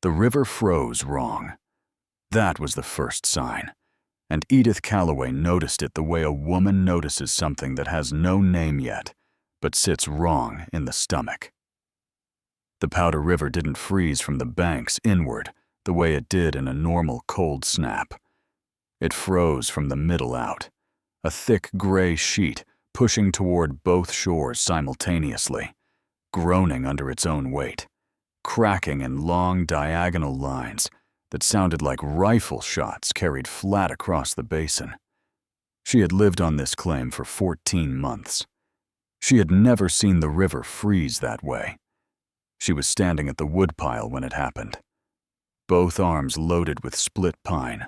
The river froze wrong. That was the first sign, and Edith Calloway noticed it the way a woman notices something that has no name yet, but sits wrong in the stomach. The Powder River didn't freeze from the banks inward the way it did in a normal cold snap. It froze from the middle out, a thick gray sheet pushing toward both shores simultaneously, groaning under its own weight, cracking in long diagonal lines that sounded like rifle shots carried flat across the basin. She had lived on this claim for 14 months. She had never seen the river freeze that way. She was standing at the woodpile when it happened, both arms loaded with split pine,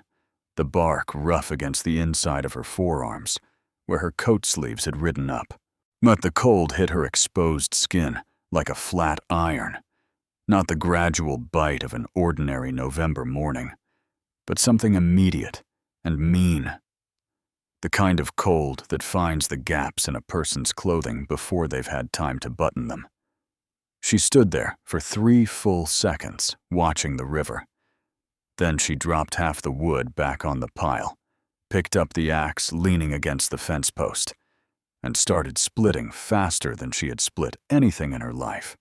the bark rough against the inside of her forearms, where her coat sleeves had ridden up. But the cold hit her exposed skin like a flat iron, not the gradual bite of an ordinary November morning, but something immediate and mean. The kind of cold that finds the gaps in a person's clothing before they've had time to button them. She stood there for 3 full seconds, watching the river. Then she dropped half the wood back on the pile, picked up the axe leaning against the fence post, and started splitting faster than she had split anything in her life.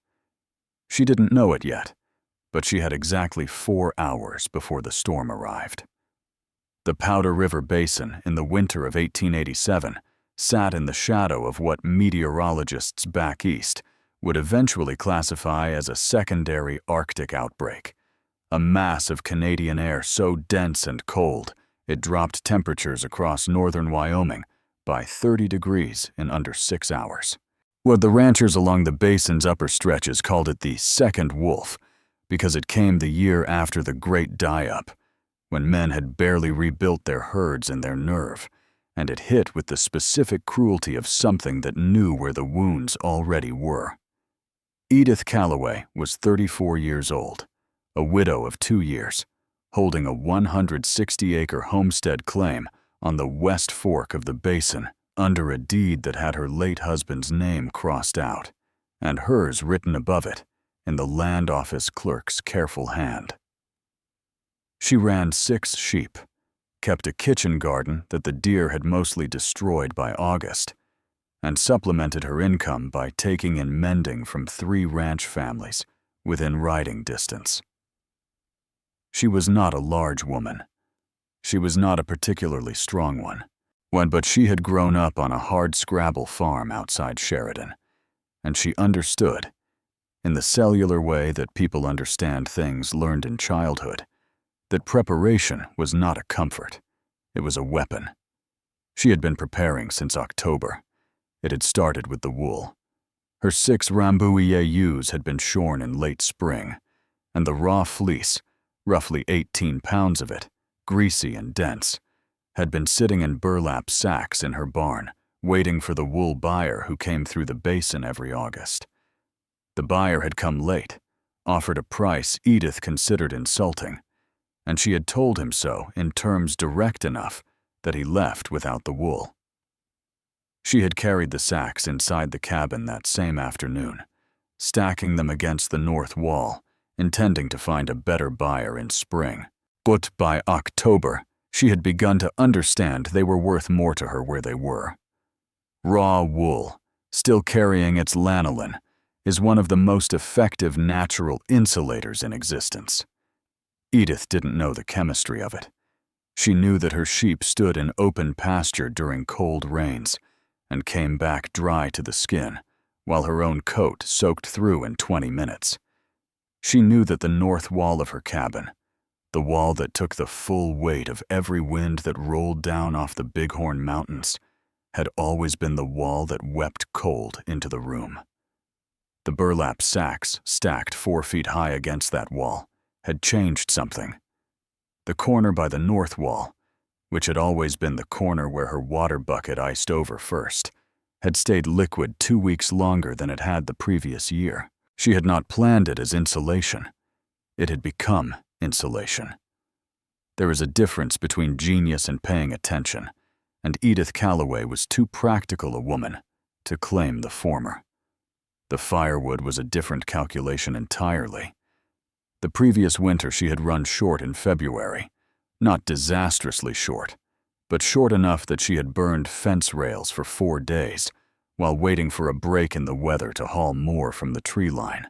She didn't know it yet, but she had exactly 4 hours before the storm arrived. The Powder River Basin in the winter of 1887 sat in the shadow of what meteorologists back east would eventually classify as a secondary Arctic outbreak, a mass of Canadian air so dense and cold it dropped temperatures across northern Wyoming by 30 degrees in under 6 hours. What the ranchers along the basin's upper stretches called it the second wolf, because it came the year after the Great Die-Up, when men had barely rebuilt their herds and their nerve, and it hit with the specific cruelty of something that knew where the wounds already were. Edith Calloway was 34 years old, a widow of 2 years, holding a 160-acre homestead claim on the west fork of the basin under a deed that had her late husband's name crossed out and hers written above it in the land office clerk's careful hand. She ran 6 sheep, kept a kitchen garden that the deer had mostly destroyed by August, and supplemented her income by taking in mending from 3 ranch families within riding distance. She was not a large woman. She was not a particularly strong one, but she had grown up on a hard-scrabble farm outside Sheridan, and she understood, in the cellular way that people understand things learned in childhood, that preparation was not a comfort, it was a weapon. She had been preparing since October. It had started with the wool. Her 6 Rambouillet ewes had been shorn in late spring, and the raw fleece, roughly 18 pounds of it, greasy and dense, had been sitting in burlap sacks in her barn, waiting for the wool buyer who came through the basin every August. The buyer had come late, offered a price Edith considered insulting, and she had told him so in terms direct enough that he left without the wool. She had carried the sacks inside the cabin that same afternoon, stacking them against the north wall, intending to find a better buyer in spring. But by October, she had begun to understand they were worth more to her where they were. Raw wool, still carrying its lanolin, is one of the most effective natural insulators in existence. Edith didn't know the chemistry of it. She knew that her sheep stood in open pasture during cold rains and came back dry to the skin, while her own coat soaked through in 20 minutes. She knew that the north wall of her cabin, the wall that took the full weight of every wind that rolled down off the Bighorn Mountains, had always been the wall that wept cold into the room. The burlap sacks, stacked 4 feet high against that wall, had changed something. The corner by the north wall, which had always been the corner where her water bucket iced over first, had stayed liquid 2 weeks longer than it had the previous year. She had not planned it as insulation. It had become insulation. There is a difference between genius and paying attention, and Edith Calloway was too practical a woman to claim the former. The firewood was a different calculation entirely. The previous winter she had run short in February. Not disastrously short, but short enough that she had burned fence rails for 4 days, while waiting for a break in the weather to haul more from the tree line.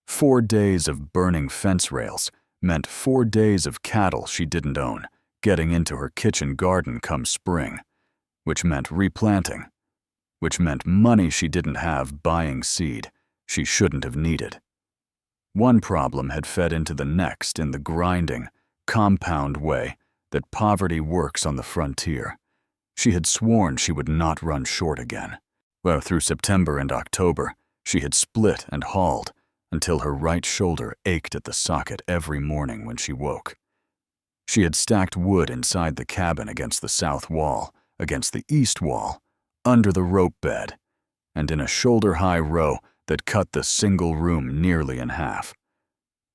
4 days of burning fence rails meant 4 days of cattle she didn't own getting into her kitchen garden come spring, which meant replanting, which meant money she didn't have buying seed she shouldn't have needed. One problem had fed into the next in the grinding, compound way that poverty works on the frontier. She had sworn she would not run short again. Well, through September and October, she had split and hauled until her right shoulder ached at the socket every morning when she woke. She had stacked wood inside the cabin against the south wall, against the east wall, under the rope bed, and in a shoulder-high row that cut the single room nearly in half.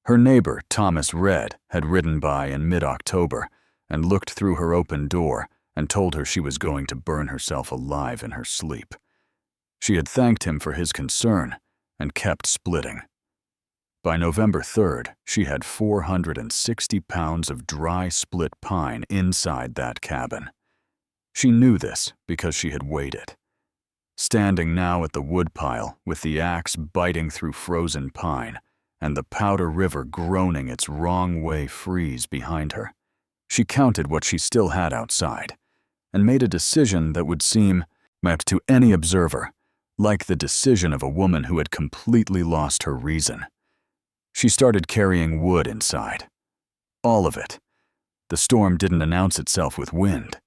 Her neighbor, Thomas Red, had ridden by in mid-October and looked through her open door and told her she was going to burn herself alive in her sleep. She had thanked him for his concern and kept splitting. By November 3rd, she had 460 pounds of dry split pine inside that cabin. She knew this because she had weighed it. Standing now at the woodpile with the axe biting through frozen pine and the Powder River groaning its wrong-way freeze behind her, she counted what she still had outside and made a decision that would seem, to any observer, like the decision of a woman who had completely lost her reason. She started carrying wood inside. All of it. The storm didn't announce itself with wind.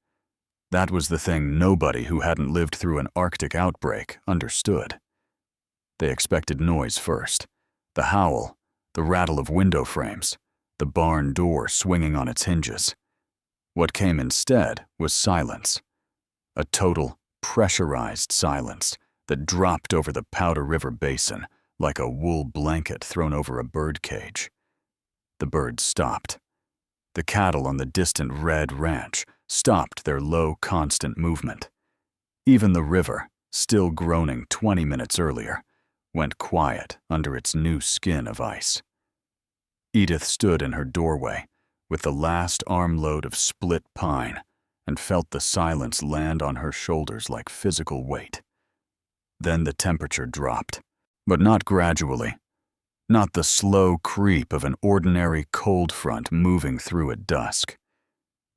That was the thing nobody who hadn't lived through an Arctic outbreak understood. They expected noise first. The howl, the rattle of window frames, the barn door swinging on its hinges. What came instead was silence. A total, pressurized silence that dropped over the Powder River Basin like a wool blanket thrown over a bird cage. The birds stopped. The cattle on the distant Red Ranch stopped their low, constant movement. Even the river, still groaning 20 minutes earlier, went quiet under its new skin of ice. Edith stood in her doorway with the last armload of split pine and felt the silence land on her shoulders like physical weight. Then the temperature dropped, but not gradually, not the slow creep of an ordinary cold front moving through at dusk.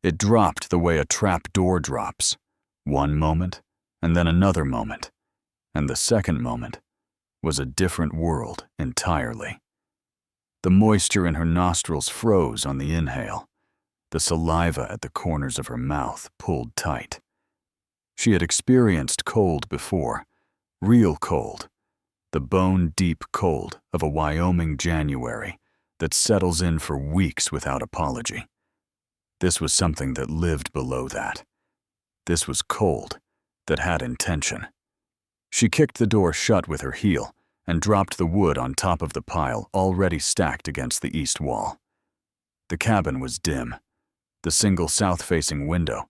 It dropped the way a trap door drops, one moment and then another moment, and the second moment was a different world entirely. The moisture in her nostrils froze on the inhale. The saliva at the corners of her mouth pulled tight. She had experienced cold before, real cold, the bone-deep cold of a Wyoming January that settles in for weeks without apology. This was something that lived below that. This was cold that had intention. She kicked the door shut with her heel and dropped the wood on top of the pile already stacked against the east wall. The cabin was dim, the single south-facing window,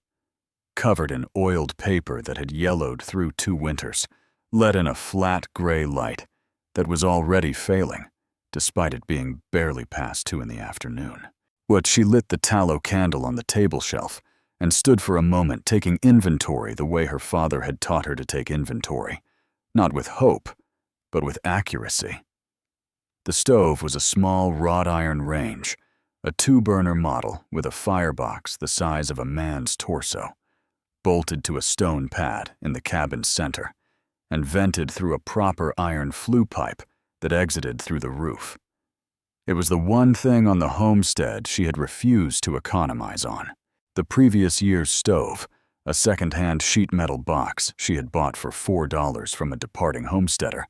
covered in oiled paper that had yellowed through 2 winters, let in a flat gray light that was already failing, despite it being barely past 2 in the afternoon. She lit the tallow candle on the table shelf and stood for a moment taking inventory the way her father had taught her to take inventory, not with hope, but with accuracy. The stove was a small wrought iron range, a 2-burner model with a firebox the size of a man's torso, bolted to a stone pad in the cabin's center, and vented through a proper iron flue pipe that exited through the roof. It was the one thing on the homestead she had refused to economize on. The previous year's stove, a second-hand sheet metal box she had bought for $4 from a departing homesteader,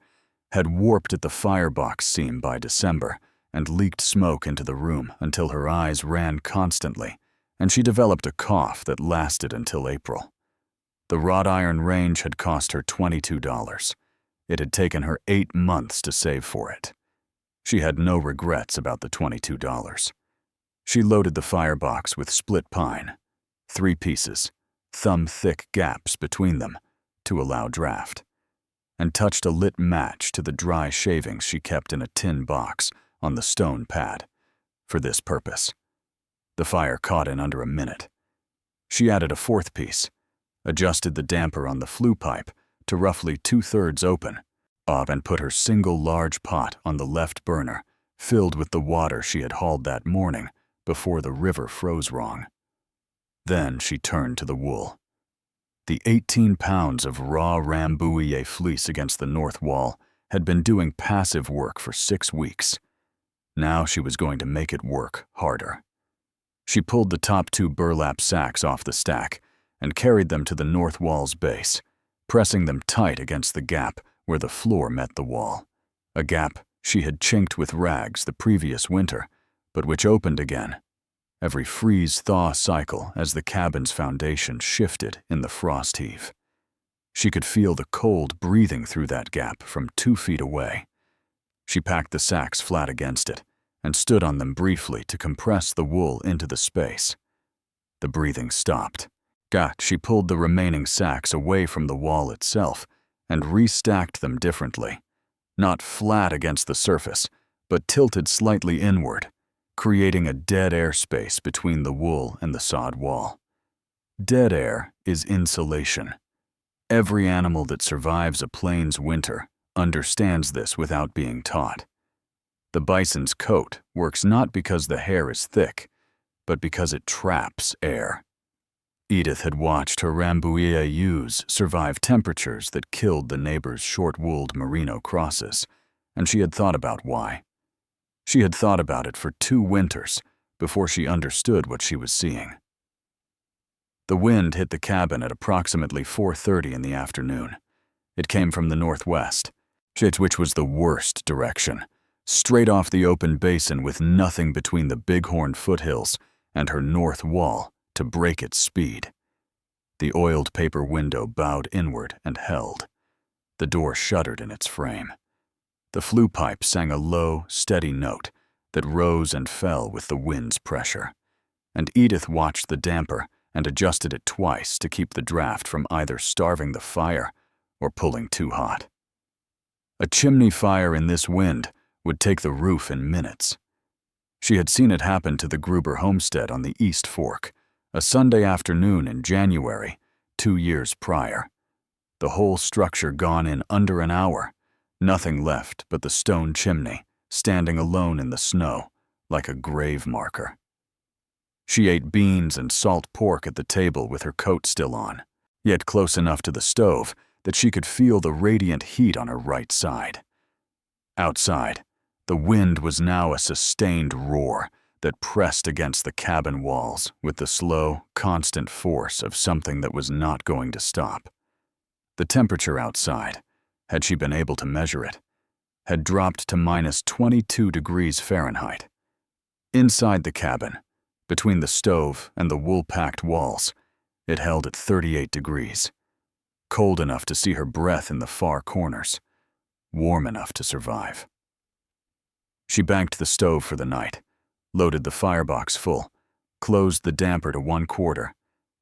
had warped at the firebox seam by December and leaked smoke into the room until her eyes ran constantly, and she developed a cough that lasted until April. The wrought iron range had cost her $22. It had taken her 8 months to save for it. She had no regrets about the $22. She loaded the firebox with split pine, 3 pieces, thumb-thick gaps between them to allow draft, and touched a lit match to the dry shavings she kept in a tin box on the stone pad, for this purpose. The fire caught in under a minute. She added a fourth piece, adjusted the damper on the flue pipe to roughly 2/3 open, and put her single large pot on the left burner, filled with the water she had hauled that morning before the river froze wrong. Then she turned to the wool. The 18 pounds of raw Rambouillet fleece against the north wall had been doing passive work for 6 weeks. Now she was going to make it work harder. She pulled the top 2 burlap sacks off the stack and carried them to the north wall's base, pressing them tight against the gap where the floor met the wall, a gap she had chinked with rags the previous winter, but which opened again every freeze-thaw cycle as the cabin's foundation shifted in the frost heave. She could feel the cold breathing through that gap from 2 feet away. She packed the sacks flat against it and stood on them briefly to compress the wool into the space. The breathing stopped. She pulled the remaining sacks away from the wall itself and restacked them differently, not flat against the surface, but tilted slightly inward, creating a dead air space between the wool and the sod wall. Dead air is insulation. Every animal that survives a plains winter understands this without being taught. The bison's coat works not because the hair is thick, but because it traps air. Edith had watched her Rambouillet ewes survive temperatures that killed the neighbor's short-wooled merino crosses, and she had thought about why. She had thought about it for 2 winters before she understood what she was seeing. The wind hit the cabin at approximately 4:30 in the afternoon. It came from the northwest, which was the worst direction, straight off the open basin with nothing between the Bighorn foothills and her north wall to break its speed. The oiled paper window bowed inward and held. The door shuddered in its frame. The flue pipe sang a low, steady note that rose and fell with the wind's pressure, and Edith watched the damper and adjusted it twice to keep the draft from either starving the fire or pulling too hot. A chimney fire in this wind would take the roof in minutes. She had seen it happen to the Gruber homestead on the East Fork, a Sunday afternoon in January, 2 years prior. The whole structure gone in under an hour, nothing left but the stone chimney, standing alone in the snow, like a grave marker. She ate beans and salt pork at the table with her coat still on, yet close enough to the stove that she could feel the radiant heat on her right side. Outside, the wind was now a sustained roar that pressed against the cabin walls with the slow, constant force of something that was not going to stop. The temperature outside, had she been able to measure it, had dropped to -22 degrees Fahrenheit. Inside the cabin, between the stove and the wool-packed walls, it held at 38 degrees, cold enough to see her breath in the far corners, warm enough to survive. She banked the stove for the night, loaded the firebox full, closed the damper to 1/4,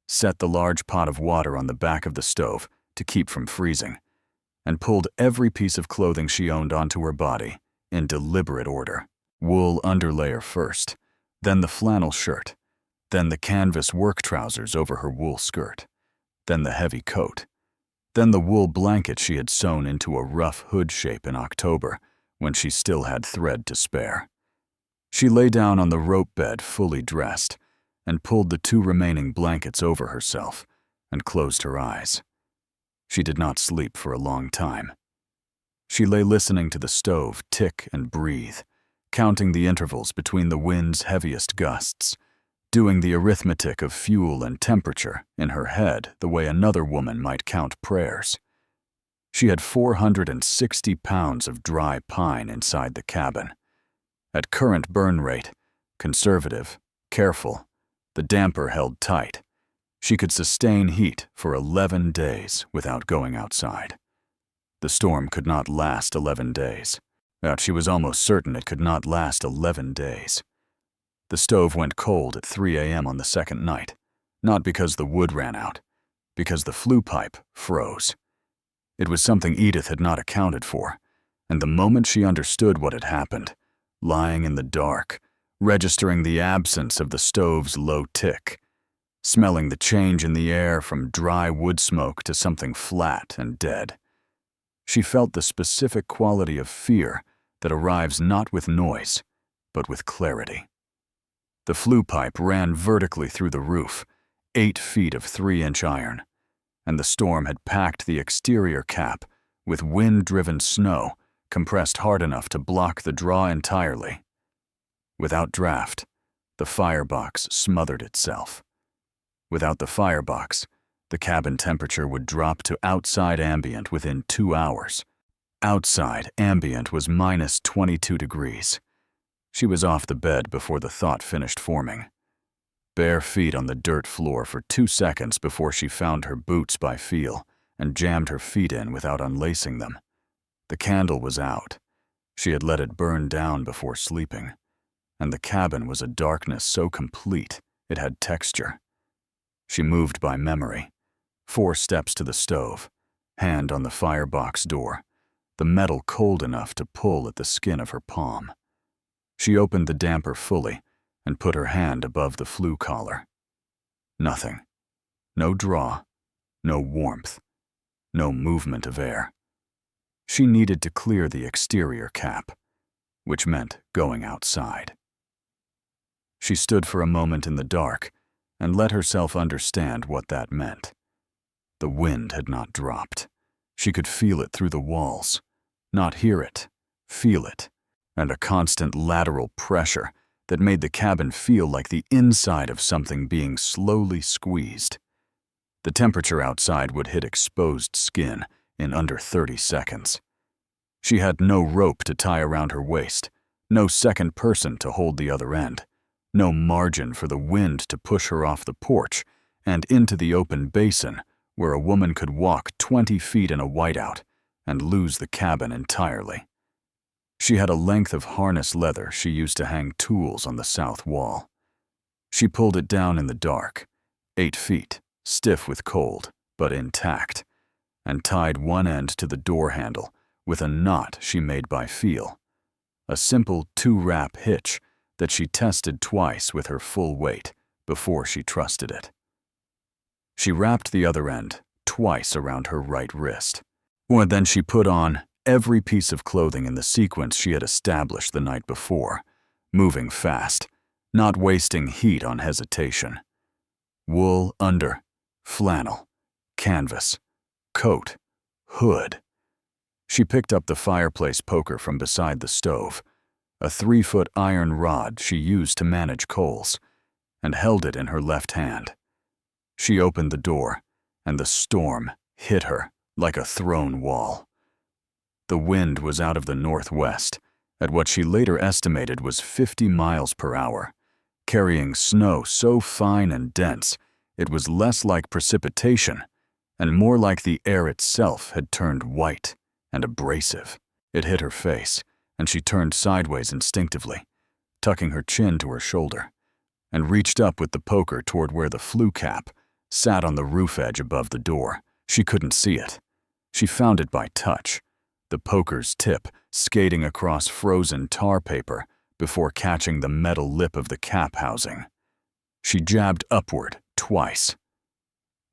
set the large pot of water on the back of the stove to keep from freezing, and pulled every piece of clothing she owned onto her body in deliberate order. Wool underlayer first, then the flannel shirt, then the canvas work trousers over her wool skirt, then the heavy coat, then the wool blanket she had sewn into a rough hood shape in October when she still had thread to spare. She lay down on the rope bed fully dressed and pulled the 2 remaining blankets over herself and closed her eyes. She did not sleep for a long time. She lay listening to the stove tick and breathe, counting the intervals between the wind's heaviest gusts, doing the arithmetic of fuel and temperature in her head the way another woman might count prayers. She had 460 pounds of dry pine inside the cabin. At current burn rate, conservative, careful, the damper held tight. She could sustain heat for 11 days without going outside. The storm could not last 11 days. She was almost certain it could not last 11 days. The stove went cold at 3 a.m. on the second night, not because the wood ran out, because the flue pipe froze. It was something Edith had not accounted for, and the moment she understood what had happened, lying in the dark, registering the absence of the stove's low tick, smelling the change in the air from dry wood smoke to something flat and dead. She felt the specific quality of fear that arrives not with noise, but with clarity. The flue pipe ran vertically through the roof, 8 feet of 3-inch iron, and the storm had packed the exterior cap with wind-driven snow compressed hard enough to block the draw entirely. Without draft, the firebox smothered itself. Without the firebox, the cabin temperature would drop to outside ambient within 2 hours. Outside ambient was minus 22 degrees. She was off the bed before the thought finished forming. Bare feet on the dirt floor for 2 seconds before she found her boots by feel and jammed her feet in without unlacing them. The candle was out. She had let it burn down before sleeping, and the cabin was a darkness so complete it had texture. She moved by memory. 4 steps to the stove, hand on the firebox door, the metal cold enough to pull at the skin of her palm. She opened the damper fully and put her hand above the flue collar. Nothing. No draw, no warmth, no movement of air. She needed to clear the exterior cap, which meant going outside. She stood for a moment in the dark and let herself understand what that meant. The wind had not dropped. She could feel it through the walls. Not hear it, feel it, and a constant lateral pressure that made the cabin feel like the inside of something being slowly squeezed. The temperature outside would hit exposed skin in under 30 seconds. She had no rope to tie around her waist, no second person to hold the other end, no margin for the wind to push her off the porch and into the open basin where a woman could walk 20 feet in a whiteout and lose the cabin entirely. She had a length of harness leather she used to hang tools on the south wall. She pulled it down in the dark, 8 feet, stiff with cold, but intact, and tied one end to the door handle with a knot she made by feel, a simple 2-wrap hitch that she tested twice with her full weight before she trusted it. She wrapped the other end twice around her right wrist. Then she put on every piece of clothing in the sequence she had established the night before, moving fast, not wasting heat on hesitation. Wool under, flannel, canvas, coat, hood. She picked up the fireplace poker from beside the stove, a 3-foot iron rod she used to manage coals, and held it in her left hand. She opened the door, and the storm hit her like a thrown wall. The wind was out of the northwest, at what she later estimated was 50 miles per hour, carrying snow so fine and dense it was less like precipitation and more like the air itself had turned white and abrasive. It hit her face, and she turned sideways instinctively, tucking her chin to her shoulder, and reached up with the poker toward where the flue cap sat on the roof edge above the door. She couldn't see it. She found it by touch, the poker's tip skating across frozen tar paper before catching the metal lip of the cap housing. She jabbed upward twice.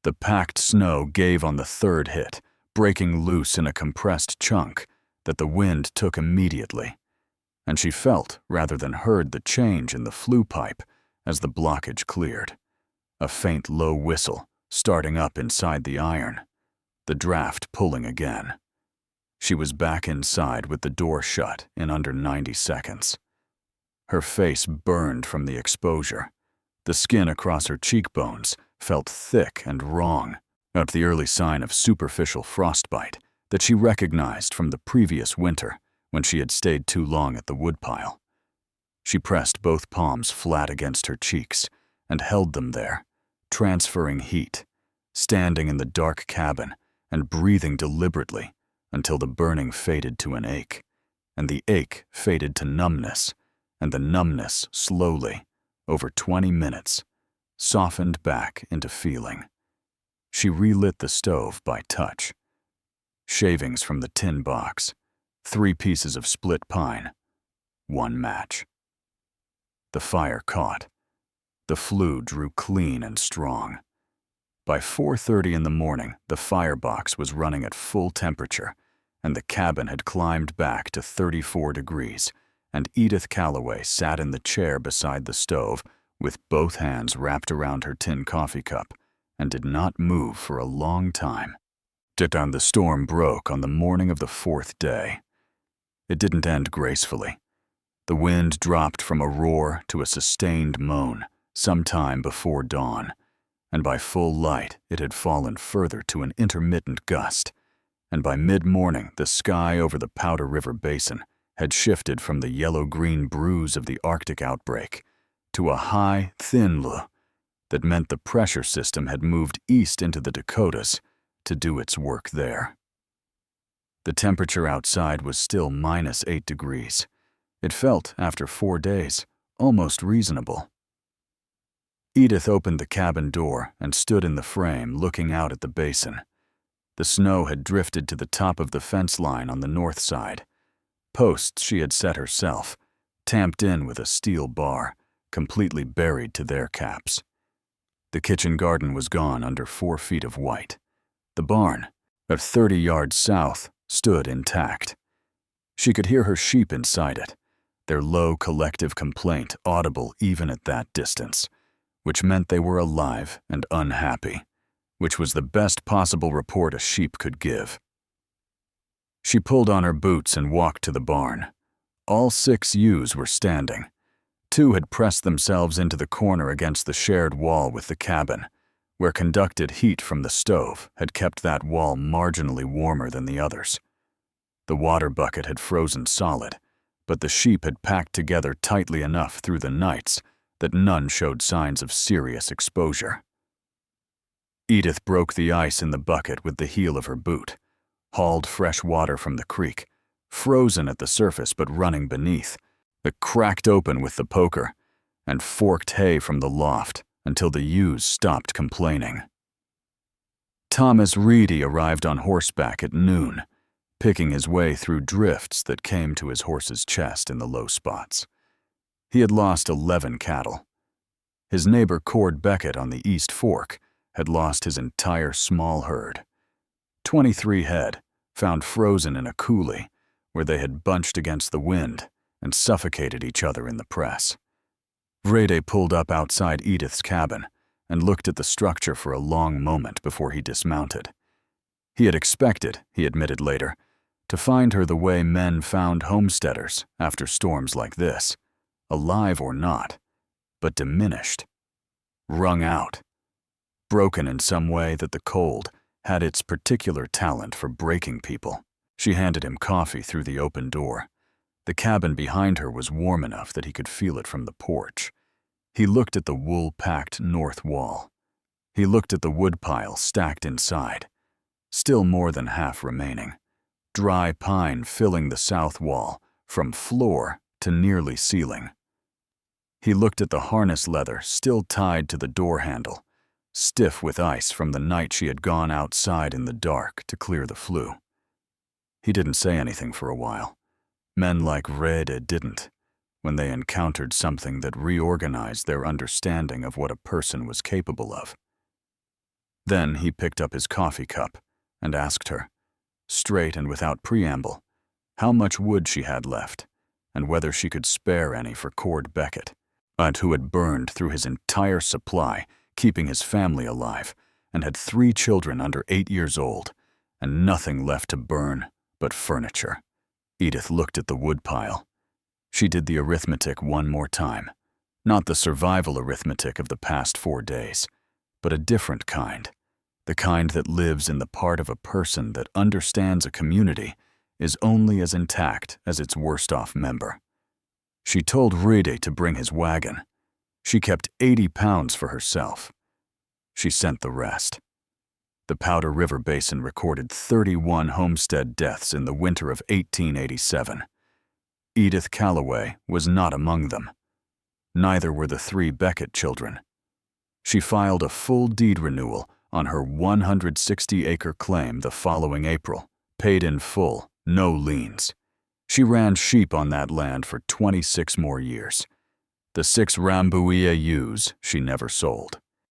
The packed snow gave on the third hit, breaking loose in a compressed chunk that the wind took immediately, and she felt rather than heard the change in the flue pipe as the blockage cleared. A faint low whistle starting up inside the iron, the draft pulling again. She was back inside with the door shut in under 90 seconds. Her face burned from the exposure. The skin across her cheekbones felt thick and wrong, the early sign of superficial frostbite that she recognized from the previous winter when she had stayed too long at the woodpile. She pressed both palms flat against her cheeks and held them there, transferring heat, standing in the dark cabin and breathing deliberately until the burning faded to an ache, and the ache faded to numbness, and the numbness slowly, over 20 minutes, softened back into feeling. She relit the stove by touch. Shavings from the tin box, 3 pieces of split pine, one match. The fire caught. The flue drew clean and strong. By 4:30 in the morning, the firebox was running at full temperature, and the cabin had climbed back to 34 degrees, and Edith Calloway sat in the chair beside the stove with both hands wrapped around her tin coffee cup and did not move for a long time. The storm broke on the morning of the 4th day. It didn't end gracefully. The wind dropped from a roar to a sustained moan sometime before dawn, and by full light it had fallen further to an intermittent gust, and by mid-morning the sky over the Powder River Basin had shifted from the yellow-green bruise of the Arctic outbreak to a high, thin blue that meant the pressure system had moved east into the Dakotas to do its work there. The temperature outside was still -8 degrees. It felt, after 4 days, almost reasonable. Edith opened the cabin door and stood in the frame looking out at the basin. The snow had drifted to the top of the fence line on the north side. Posts she had set herself, tamped in with a steel bar, completely buried to their caps. The kitchen garden was gone under 4 feet of white. The barn, at 30 yards south, stood intact. She could hear her sheep inside it, their low collective complaint audible even at that distance, which meant they were alive and unhappy, which was the best possible report a sheep could give. She pulled on her boots and walked to the barn. All 6 ewes were standing. 2 had pressed themselves into the corner against the shared wall with the cabin, where conducted heat from the stove had kept that wall marginally warmer than the others. The water bucket had frozen solid, but the sheep had packed together tightly enough through the nights that none showed signs of serious exposure. Edith broke the ice in the bucket with the heel of her boot, hauled fresh water from the creek, frozen at the surface but running beneath, that cracked open with the poker, and forked hay from the loft until the ewes stopped complaining. Thomas Reedy arrived on horseback at noon, picking his way through drifts that came to his horse's chest in the low spots. He had lost 11 cattle. His neighbor Cord Beckett on the East Fork had lost his entire small herd. 23 head, found frozen in a coulee where they had bunched against the wind and suffocated each other in the press. Vrede pulled up outside Edith's cabin and looked at the structure for a long moment before he dismounted. He had expected, he admitted later, to find her the way men found homesteaders after storms like this, alive or not, but diminished, wrung out, broken in some way that the cold had its particular talent for breaking people. She handed him coffee through the open door. The cabin behind her was warm enough that he could feel it from the porch. He looked at the wool-packed north wall. He looked at the woodpile stacked inside, still more than half remaining, dry pine filling the south wall from floor to nearly ceiling. He looked at the harness leather still tied to the door handle, stiff with ice from the night she had gone outside in the dark to clear the flue. He didn't say anything for a while. Men like Vrede didn't, when they encountered something that reorganized their understanding of what a person was capable of. Then he picked up his coffee cup and asked her, straight and without preamble, how much wood she had left, and whether she could spare any for Cord Beckett, who had burned through his entire supply, keeping his family alive, and had 3 children under 8 years old, and nothing left to burn but furniture. Edith looked at the woodpile. She did the arithmetic one more time, not the survival arithmetic of the past 4 days, but a different kind, the kind that lives in the part of a person that understands a community is only as intact as its worst-off member. She told Vrede to bring his wagon. She kept 80 pounds for herself. She sent the rest. The Powder River Basin recorded 31 homestead deaths in the winter of 1887. Edith Calloway was not among them. Neither were the 3 Beckett children. She filed a full deed renewal on her 160-acre claim the following April, paid in full, no liens. She ran sheep on that land for 26 more years. The 6 Rambuia ewes she never sold.